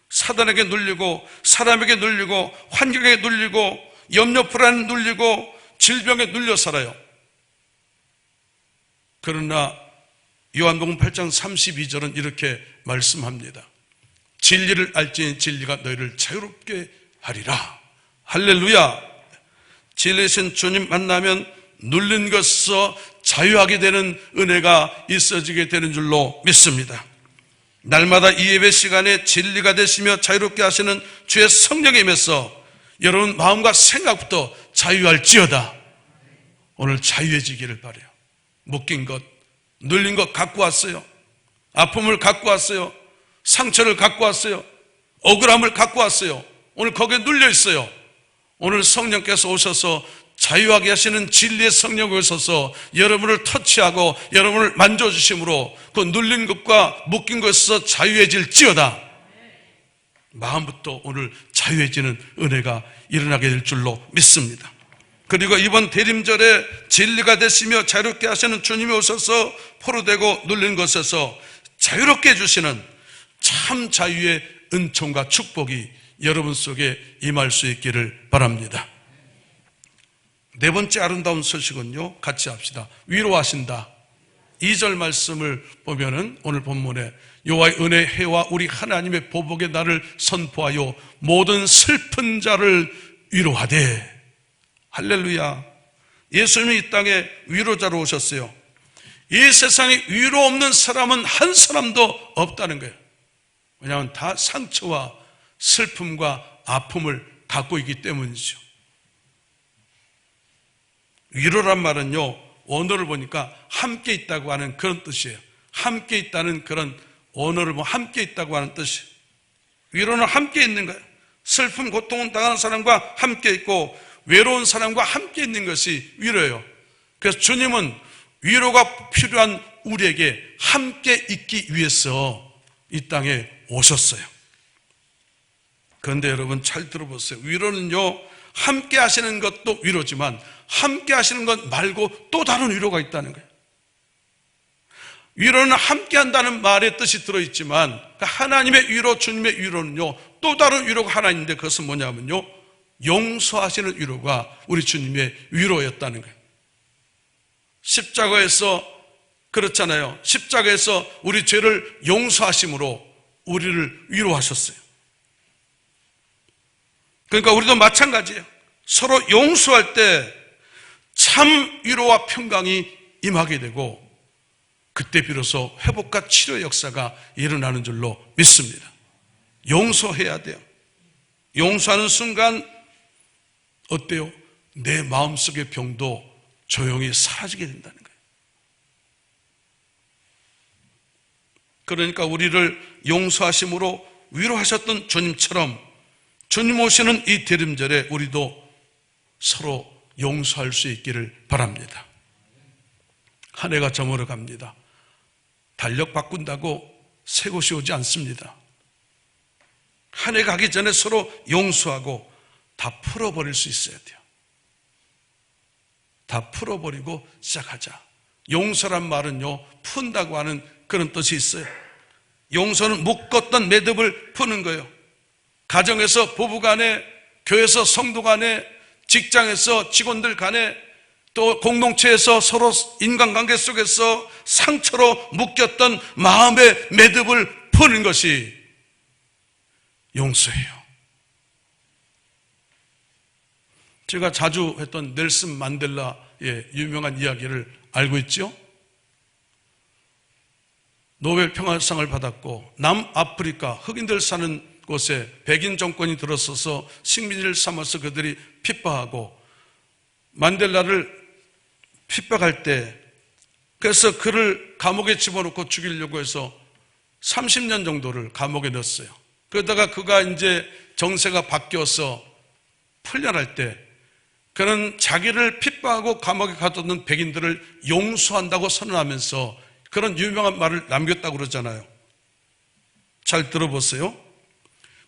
사단에게 눌리고 사람에게 눌리고 환경에 눌리고 염려 불안에 눌리고 질병에 눌려 살아요. 그러나 요한복음 8장 32절은 이렇게 말씀합니다. 진리를 알지니 진리가 너희를 자유롭게 하리라. 할렐루야. 진리신 주님 만나면 눌린 것에서 자유하게 되는 은혜가 있어지게 되는 줄로 믿습니다. 날마다 이 예배 시간에 진리가 되시며 자유롭게 하시는 주의 성령에 임해서 여러분 마음과 생각부터 자유할지어다. 오늘 자유해지기를 바라요. 묶인 것, 눌린 것 갖고 왔어요. 아픔을 갖고 왔어요. 상처를 갖고 왔어요. 억울함을 갖고 왔어요. 오늘 거기에 눌려 있어요. 오늘 성령께서 오셔서 자유하게 하시는 진리의 성령이 오셔서 여러분을 터치하고 여러분을 만져주심으로 그 눌린 것과 묶인 것에서 자유해질지어다. 마음부터 오늘 자유해지는 은혜가 일어나게 될 줄로 믿습니다. 그리고 이번 대림절에 진리가 되시며 자유롭게 하시는 주님이 오셔서 포로되고 눌린 것에서 자유롭게 해주시는 참 자유의 은총과 축복이 여러분 속에 임할 수 있기를 바랍니다. 네 번째 아름다운 소식은요, 같이 합시다. 위로하신다. 2절 말씀을 보면은 오늘 본문에 여호와의 은혜 해와 우리 하나님의 보복의 날을 선포하여 모든 슬픈 자를 위로하되. 할렐루야. 예수님이 이 땅에 위로자로 오셨어요. 이 세상에 위로 없는 사람은 한 사람도 없다는 거예요. 왜냐하면 다 상처와 슬픔과 아픔을 갖고 있기 때문이죠. 위로란 말은요, 원어를 보니까 함께 있다고 하는 그런 뜻이에요. 함께 있다는 그런 언어를 보면 함께 있다고 하는 뜻이에요. 위로는 함께 있는 거예요. 슬픔, 고통을 당하는 사람과 함께 있고 외로운 사람과 함께 있는 것이 위로예요. 그래서 주님은 위로가 필요한 우리에게 함께 있기 위해서 이 땅에 오셨어요. 그런데 여러분 잘 들어보세요. 위로는요, 함께 하시는 것도 위로지만 함께 하시는 것 말고 또 다른 위로가 있다는 거예요. 위로는 함께 한다는 말의 뜻이 들어있지만 하나님의 위로, 주님의 위로는요, 또 다른 위로가 하나 있는데 그것은 뭐냐면요, 용서하시는 위로가 우리 주님의 위로였다는 거예요. 십자가에서 그렇잖아요. 십자가에서 우리 죄를 용서하심으로 우리를 위로하셨어요. 그러니까 우리도 마찬가지예요. 서로 용서할 때 참 위로와 평강이 임하게 되고 그때 비로소 회복과 치료의 역사가 일어나는 줄로 믿습니다. 용서해야 돼요. 용서하는 순간 어때요? 내 마음속의 병도 조용히 사라지게 된다는 거예요. 그러니까 우리를 용서하심으로 위로하셨던 주님처럼 주님 오시는 이 대림절에 우리도 서로 용서할 수 있기를 바랍니다. 한 해가 저물어 갑니다. 달력 바꾼다고 새 곳이 오지 않습니다. 한 해 가기 전에 서로 용서하고 다 풀어버릴 수 있어야 돼요. 다 풀어버리고 시작하자. 용서란 말은요, 푼다고 하는 그런 뜻이 있어요. 용서는 묶었던 매듭을 푸는 거예요. 가정에서 부부간에, 교회에서 성도간에, 직장에서 직원들 간에, 또 공동체에서 서로 인간관계 속에서 상처로 묶였던 마음의 매듭을 푸는 것이 용서예요. 제가 자주 했던 넬슨 만델라의 유명한 이야기를 알고 있죠? 노벨 평화상을 받았고 남아프리카 흑인들 사는 곳에 백인 정권이 들어서서 식민지를 삼아서 그들이 핍박하고 만델라를 핍박할 때, 그래서 그를 감옥에 집어넣고 죽이려고 해서 30년 정도를 감옥에 넣었어요. 그러다가 그가 이제 정세가 바뀌어서 풀려날 때 그는 자기를 핍박하고 감옥에 가뒀던 백인들을 용서한다고 선언하면서 그런 유명한 말을 남겼다고 그러잖아요. 잘 들어보세요.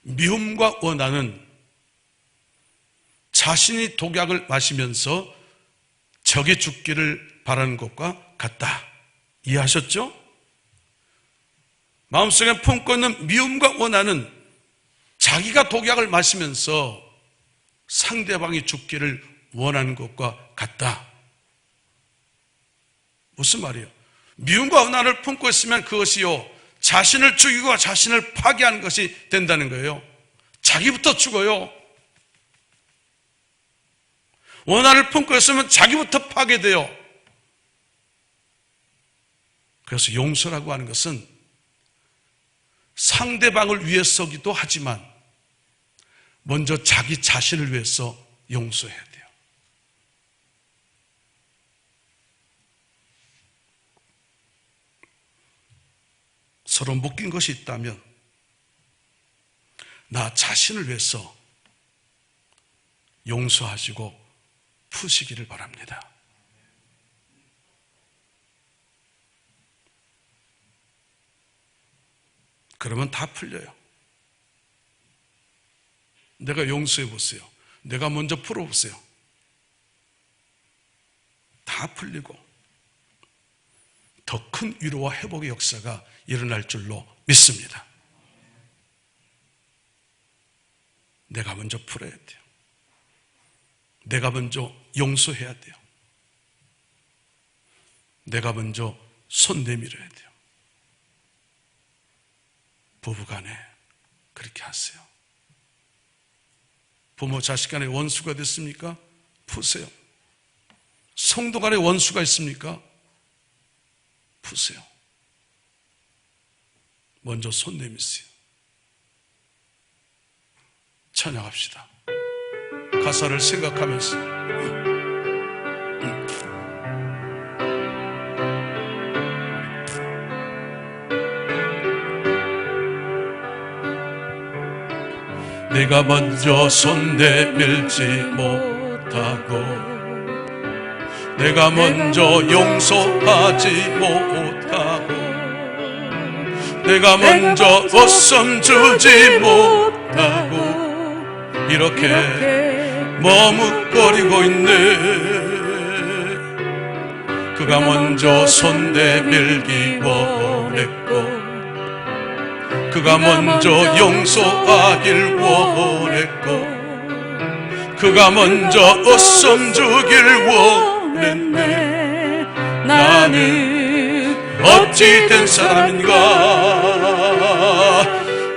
미움과 원한은 자신이 독약을 마시면서 적이 죽기를 바라는 것과 같다. 이해하셨죠? 마음속에 품고 있는 미움과 원한은 자기가 독약을 마시면서 상대방이 죽기를 원하는 것과 같다. 무슨 말이에요? 미움과 원한을 품고 있으면 그것이요, 자신을 죽이고 자신을 파괴하는 것이 된다는 거예요. 자기부터 죽어요. 원한을 품고 있으면 자기부터 파괴돼요. 그래서 용서라고 하는 것은 상대방을 위해서기도 하지만 먼저 자기 자신을 위해서 용서해야 돼요. 서로 묶인 것이 있다면 나 자신을 위해서 용서하시고 푸시기를 바랍니다. 그러면 다 풀려요. 내가 용서해 보세요. 내가 먼저 풀어보세요. 다 풀리고 더 큰 위로와 회복의 역사가 일어날 줄로 믿습니다. 내가 먼저 풀어야 돼요. 내가 먼저 용서해야 돼요. 내가 먼저 손 내밀어야 돼요. 부부간에 그렇게 하세요. 부모 자식 간에 원수가 됐습니까? 푸세요. 성도 간에 원수가 있습니까? 푸세요. 먼저 손 내미세요. 찬양합시다. 가사를 생각하면서 내가 먼저 손 내밀지 못하고 내가 먼저 용서하지 못하고 내가 먼저 웃음 주지 못하고 이렇게 머뭇거리고 있네. 그가 먼저 손 내밀기 원했고 그가 먼저 용서하길 원했고 그가 먼저 웃음 주길 원했네. 나는 어찌 된 사람인가.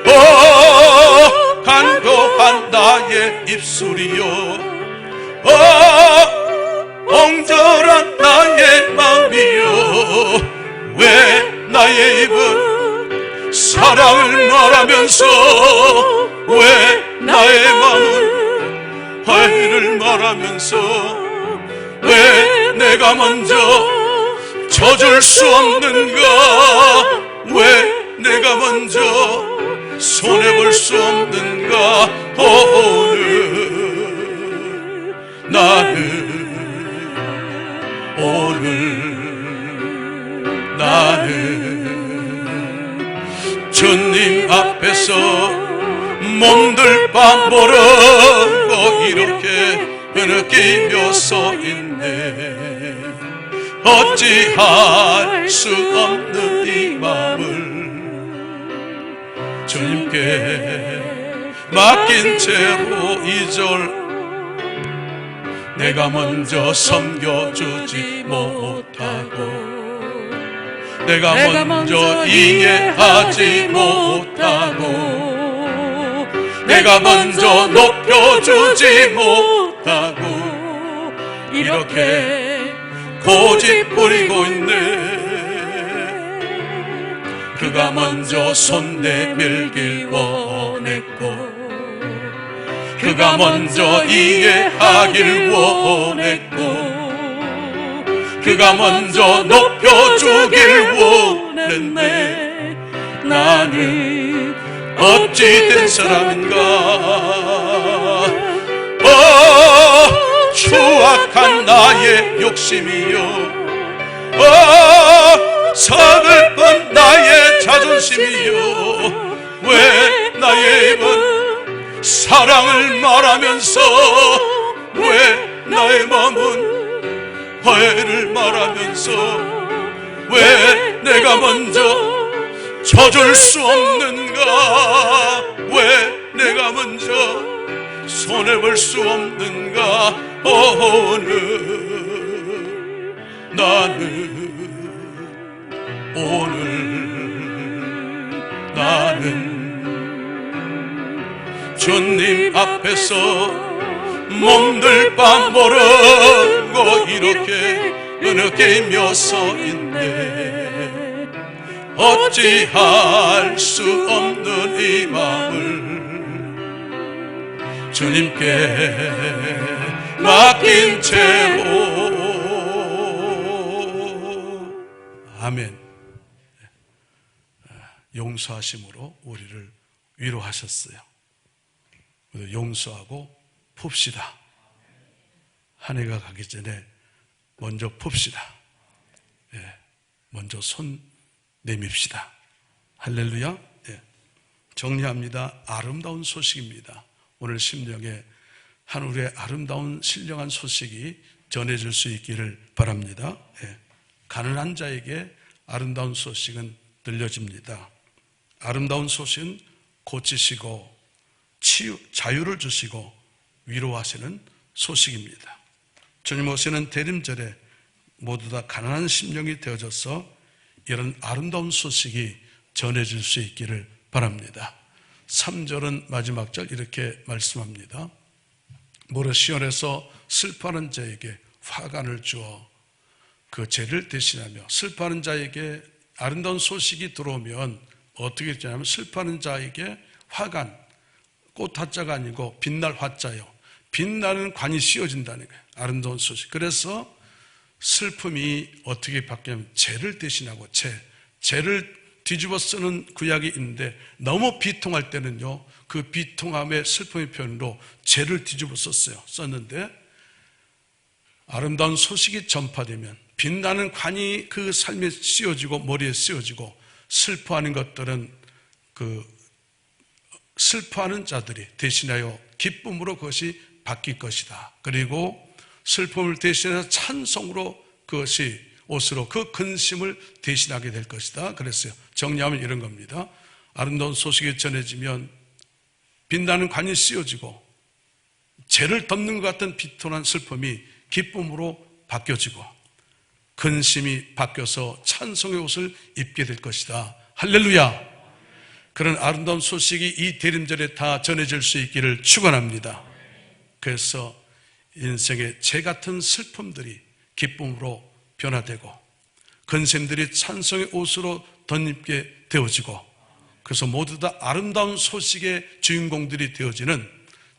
오 간교한 나의 입술이요, 오 옹졸한 나의 마음이요, 왜 나의 입은 사랑을 말하면서 왜 나의 마음은 화해를 말하면서 왜 내가 먼저 져줄 수 없는가. 왜 내가 먼저 손해볼 수 없는가. 오늘 나는 주님 앞에서 몸들 바보르고 이렇게 느끼며 서 있네. 어찌할 수 없는 이 마음을 주님께 맡긴 채로 이절 내가 먼저 섬겨주지 못하고 내가 먼저 이해하지 못하고 내가 먼저 높여주지 못하고 이렇게 고집 부리고 있네. 그가 먼저 손 내밀길 원했고 그가 먼저 이해하길 원했고 그가 먼저 높여주길 원했네. 나는 어찌 된 사람인가. 추악한 나의 욕심이요, 서글픈 나의 자존심이요, 왜 나의 입은 사랑을 말하면서 왜 나의 마음은 화해를 말하면서 왜 내가 먼저 져줄 수 없는가. 왜 내가 먼저 손해볼 수 없는가. 오늘 나는 주님 앞에서 몸들 바모르고 이렇게 느끼며 서 있네. 어찌할 수 없는 이 마음을 주님께 맡긴 채로. 아멘. 용서하심으로 우리를 위로하셨어요. 용서하고 풉시다. 한 해가 가기 전에 먼저 풉시다. 먼저 손 내밉시다. 할렐루야. 정리합니다. 아름다운 소식입니다. 오늘 심령에 하늘의 아름다운 신령한 소식이 전해질 수 있기를 바랍니다. 가난한 자에게 아름다운 소식은 들려집니다. 아름다운 소식은 고치시고 자유를 주시고 위로하시는 소식입니다. 주님 오시는 대림절에 모두 다 가난한 심령이 되어져서 이런 아름다운 소식이 전해질 수 있기를 바랍니다. 3절은 마지막 절 이렇게 말씀합니다. 무릇 시온에서 슬퍼하는 자에게 화관을 주어 그 죄를 대신하며. 슬퍼하는 자에게 아름다운 소식이 들어오면 어떻게 되냐면 슬퍼하는 자에게 화관, 꽃 화자가 아니고 빛날 화자요. 빛나는 관이 씌워진다는 거예요. 아름다운 소식. 그래서 슬픔이 어떻게 바뀌냐면 죄를 대신하고 죄를 뒤집어 쓰는 구약이 있는데 너무 비통할 때는요, 그 비통함의 슬픔의 표현으로 죄를 뒤집어 썼는데 아름다운 소식이 전파되면 빛나는 관이 그 삶에 씌워지고 머리에 씌워지고 슬퍼하는 것들은 슬퍼하는 자들이 대신하여 기쁨으로 그것이 바뀔 것이다. 그리고 슬픔을 대신해서 찬송으로 그것이 옷으로 그 근심을 대신하게 될 것이다. 그랬어요. 정리하면 이런 겁니다. 아름다운 소식이 전해지면 빛나는 관이 씌워지고 죄를 덮는 것 같은 비통한 슬픔이 기쁨으로 바뀌어지고 근심이 바뀌어서 찬송의 옷을 입게 될 것이다. 할렐루야. 그런 아름다운 소식이 이 대림절에 다 전해질 수 있기를 축원합니다. 그래서 인생의 죄 같은 슬픔들이 기쁨으로 변화되고 근심들이 찬송의 옷으로 덧입게 되어지고 그래서 모두 다 아름다운 소식의 주인공들이 되어지는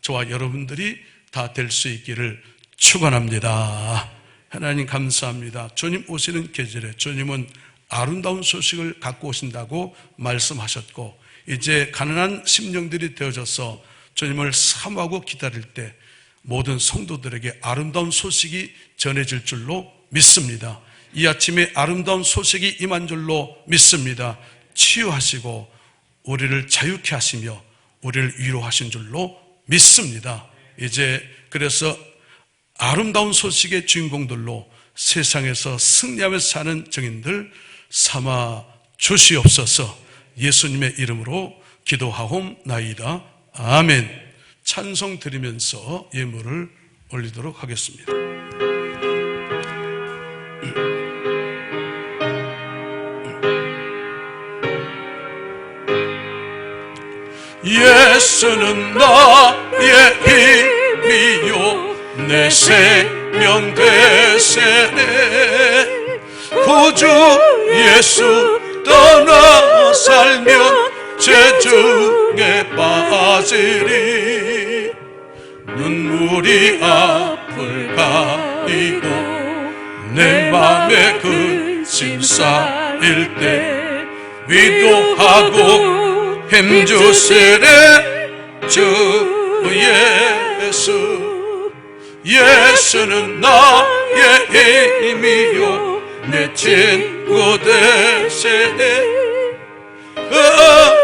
저와 여러분들이 다 될 수 있기를 축원합니다. 하나님 감사합니다. 주님 오시는 계절에 주님은 아름다운 소식을 갖고 오신다고 말씀하셨고 이제 가난한 심령들이 되어져서 주님을 사모하고 기다릴 때 모든 성도들에게 아름다운 소식이 전해질 줄로 믿습니다. 이 아침에 아름다운 소식이 임한 줄로 믿습니다. 치유하시고 우리를 자유케 하시며 우리를 위로하신 줄로 믿습니다. 이제 그래서 아름다운 소식의 주인공들로 세상에서 승리하면서 사는 증인들 삼아 주시옵소서. 예수님의 이름으로 기도하옵나이다. 아멘. 찬송 드리면서 예물을 올리도록 하겠습니다. 예수는 나의 힘이요 내 생명 되시네. 구주 예수 떠나 살면 죄 중에 빠지리. 눈물이 앞을 가리고 내 맘에 근심 쌓일 때 위로하고 힘주시네. 주 예수. 예수는 나의 힘이요 내 친구 되시네. 그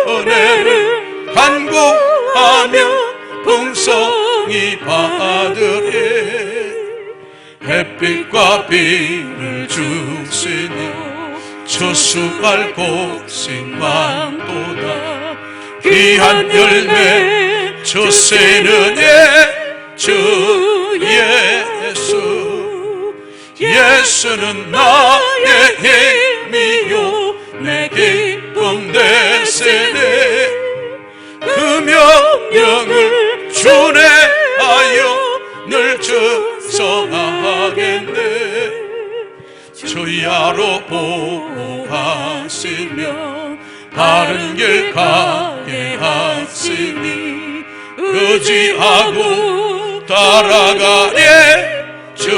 은혜를 간구하며 풍성히 받으리. 햇빛과 비를 주시니 추수할 곳이 많도다. 귀한 열매 주시는 주 예수. 예수는 나의 힘이요 내 기쁨 되시네. 그 명령을 준행하여 늘 충성하겠네. 주야로 보호하시며 바른 길 가게 하시니 의지하고 따라가네. 주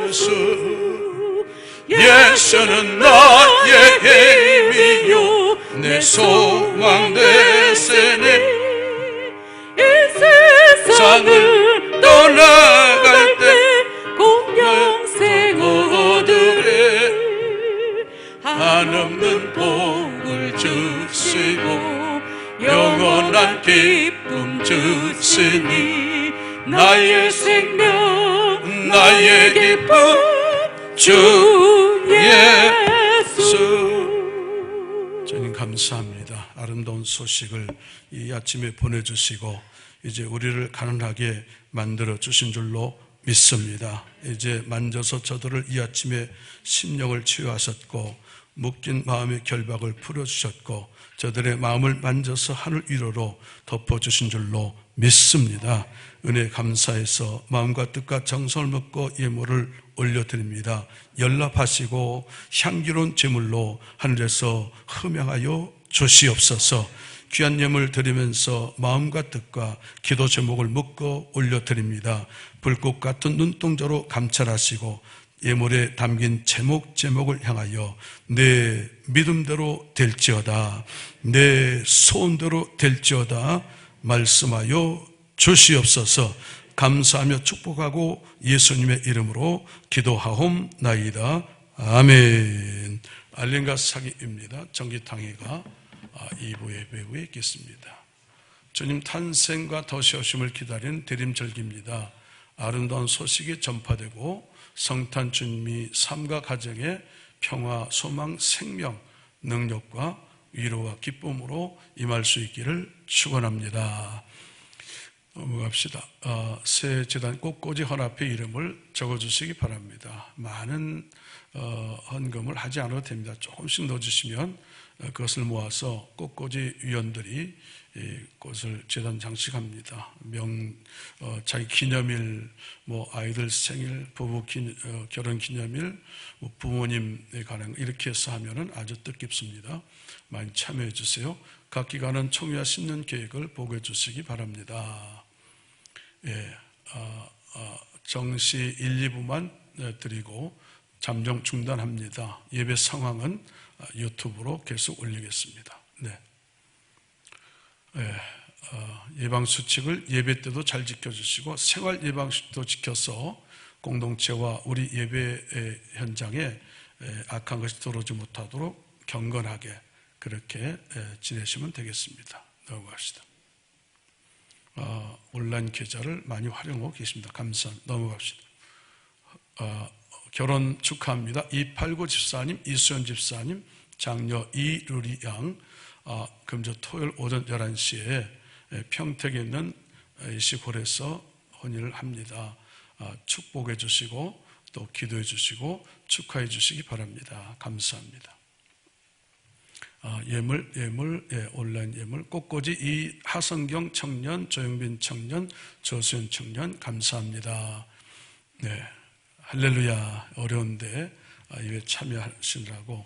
예수. 예수는 나의 힘이요 내 소망 되시네. 이 세상을 떠나갈 때 공영생 얻으리. 한없는 복을 주시고 영원한 기쁨 주시니 나의 생명 나의 기쁨 주 예수. 주님 감사합니다. 아름다운 소식을 이 아침에 보내주시고 이제 우리를 가난하게 만들어 주신 줄로 믿습니다. 이제 만져서 저들을 이 아침에 심령을 치유하셨고 묶인 마음의 결박을 풀어주셨고 저들의 마음을 만져서 하늘 위로로 덮어주신 줄로 믿습니다. 은혜 감사해서 마음과 뜻과 정성을 먹고 예물을 올려드립니다. 연락하시고 향기로운 제물로 하늘에서 흠양하여 주시옵소서. 귀한 예물 드리면서 마음과 뜻과 기도 제목을 묻고 올려드립니다. 불꽃 같은 눈동자로 감찰하시고 예물에 담긴 제목을 향하여 내 믿음대로 될지어다, 내 소원대로 될지어다 말씀하여 주시옵소서. 감사하며 축복하고 예수님의 이름으로 기도하옵나이다. 아멘. 알렌가 사기입니다. 정기탕회가 2부 예배 후에 있겠습니다. 주님 탄생과 다시 오심을 기다리는 대림절기입니다. 아름다운 소식이 전파되고 성탄 주님이 삶과 가정에 평화, 소망, 생명, 능력과 위로와 기쁨으로 임할 수 있기를 축원합니다. 넘어갑시다. 새 재단 꽃꽂이 헌합회 이름을 적어주시기 바랍니다. 많은 헌금을 하지 않아도 됩니다. 조금씩 넣어주시면 그것을 모아서 꽃꽂이 위원들이 꽃을 재단 장식합니다. 자기 기념일, 아이들 생일, 부부 결혼 기념일, 부모님에 관한 이렇게 해서 하면은 아주 뜻깊습니다. 많이 참여해 주세요. 각 기관은 총회와 신년 계획을 보고해 주시기 바랍니다. 정시 1, 2부만 드리고 잠정 중단합니다. 예배 상황은 유튜브로 계속 올리겠습니다. 예방수칙을 예배 때도 잘 지켜주시고 생활 예방수칙도 지켜서 공동체와 우리 예배 현장에 악한 것이 들어오지 못하도록 경건하게 그렇게 지내시면 되겠습니다. 넘어갑시다. 온라인 계좌를 많이 활용하고 계십니다. 감사합니다. 넘어갑시다. 결혼 축하합니다. 289 집사님, 이수연 집사님, 장녀 이루리 양, 금주 토요일 오전 11시에 평택에 있는 이시골에서 혼인을 합니다. 축복해 주시고 또 기도해 주시고 축하해 주시기 바랍니다. 감사합니다. 온라인 예물, 꽃꽂이 하성경 청년, 조영빈 청년, 조수연 청년, 감사합니다. 할렐루야. 어려운데 예배 참여하시느라고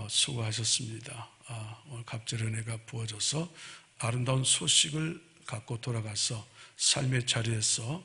수고하셨습니다. 오늘 갑절의 은혜가 부어져서 아름다운 소식을 갖고 돌아가서 삶의 자리에서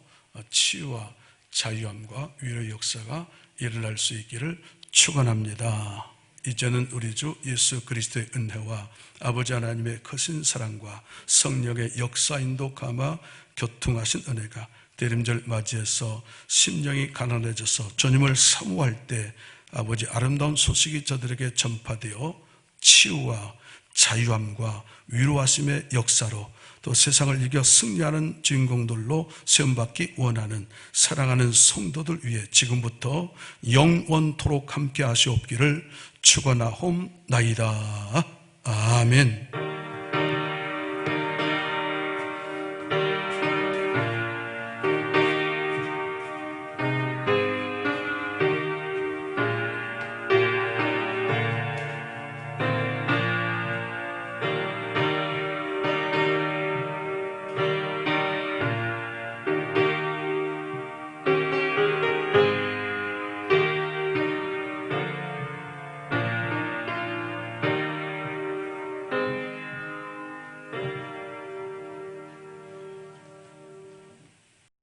치유와 자유함과 위로의 역사가 일어날 수 있기를 축원합니다. 이제는 우리 주 예수 그리스도의 은혜와 아버지 하나님의 크신 사랑과 성령의 역사인도 감화 교통하신 은혜가 대림절 맞이해서 심령이 가난해져서 주님을 사모할 때 아버지 아름다운 소식이 저들에게 전파되어 치유와 자유함과 위로하심의 역사로 또 세상을 이겨 승리하는 주인공들로 세움받기 원하는 사랑하는 성도들 위해 지금부터 영원토록 함께 하시옵기를 축원하옵나이다. 아멘.